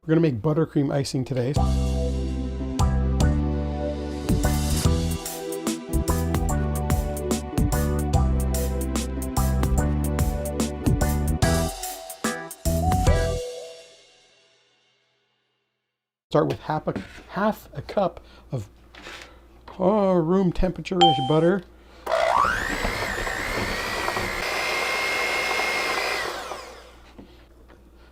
We're going to make buttercream icing today. Start with half a cup of room temperature-ish butter.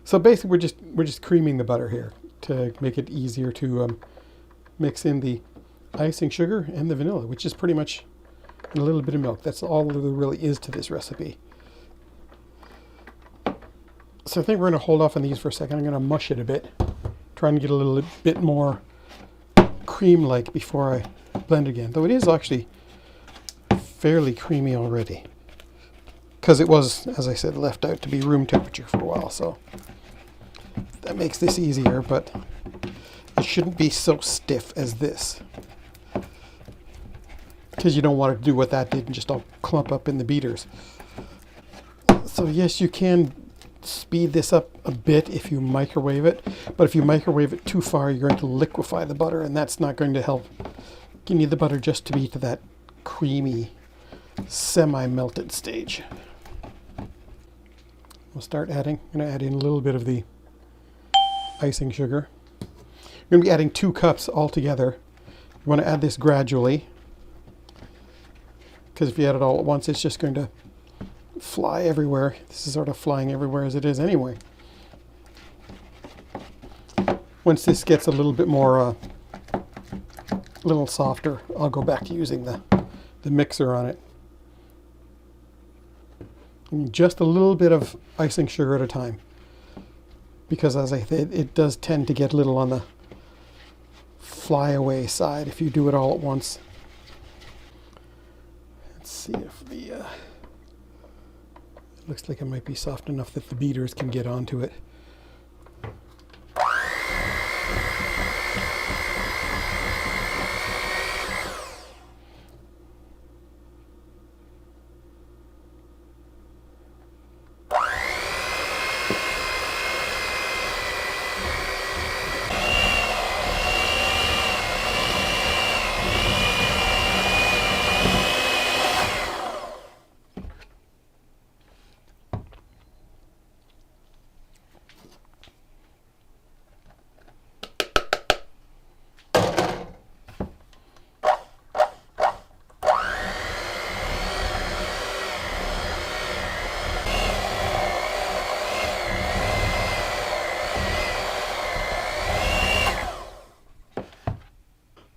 So basically we're just creaming the butter here to make it easier to mix in the icing sugar and the vanilla, which is pretty much a little bit of milk. That's all there really is to this recipe. So I think we're going to hold off on these for a second. I'm going to mush it a bit, trying to get a little bit more cream-like before I blend it again. Though it is actually fairly creamy already, because it was, as I said, left out to be room temperature for a while. So that makes this easier, but it shouldn't be so stiff as this, because you don't want it to do what that did and just all clump up in the beaters. So yes, you can speed this up a bit if you microwave it, but if you microwave it too far, you're going to liquefy the butter, and that's not going to help. You need the butter just to be to that creamy, semi-melted stage. We'll start adding. I'm going to add in a little bit of the icing sugar. I'm going to be adding 2 cups altogether. You want to add this gradually, because if you add it all at once, it's just going to fly everywhere. This is sort of flying everywhere as it is anyway. Once this gets a little bit more, a little softer, I'll go back to using the mixer on it. And just a little bit of icing sugar at a time, because as I said, it does tend to get a little on the flyaway side if you do it all at once. Let's see if the looks like it might be soft enough that the beaters can get onto it.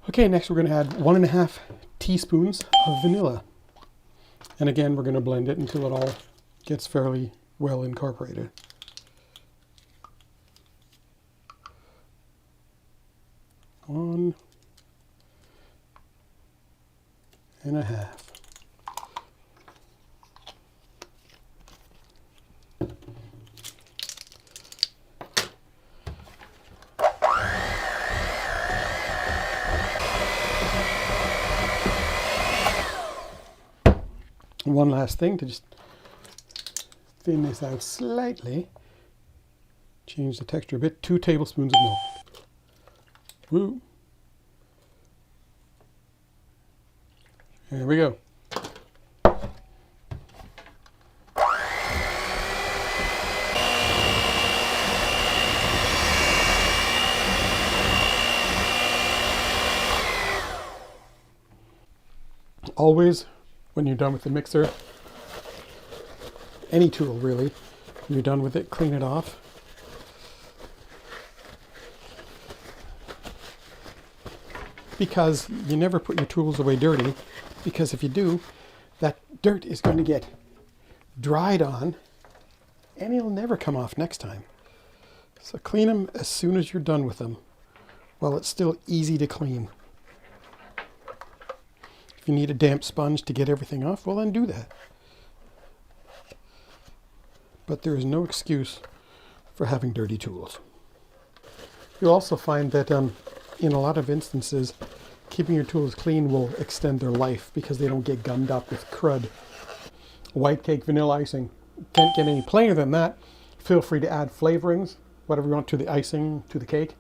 Okay, next we're going to add 1.5 teaspoons of vanilla. And again, we're going to blend it until it all gets fairly well incorporated. One and a half. One last thing to just thin this out slightly, change the texture a bit, 2 tablespoons of milk. Woo. There we go. Always, when you're done with the mixer, any tool really, when you're done with it, clean it off. Because you never put your tools away dirty, because if you do, that dirt is going to get dried on and it'll never come off next time. So clean them as soon as you're done with them, while it's still easy to clean. If you need a damp sponge to get everything off, well then do that. But there is no excuse for having dirty tools. You'll also find that in a lot of instances, keeping your tools clean will extend their life because they don't get gummed up with crud. White cake vanilla icing. Can't get any plainer than that. Feel free to add flavorings whatever you want to the icing, to the cake.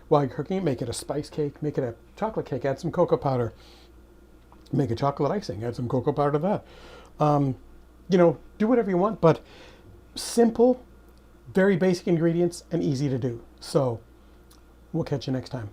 While you're cooking it, make it a spice cake, make it a chocolate cake, add some cocoa powder. Make a chocolate icing, add some cocoa powder to that. You know, do whatever you want, but simple, very basic ingredients and easy to do. So we'll catch you next time.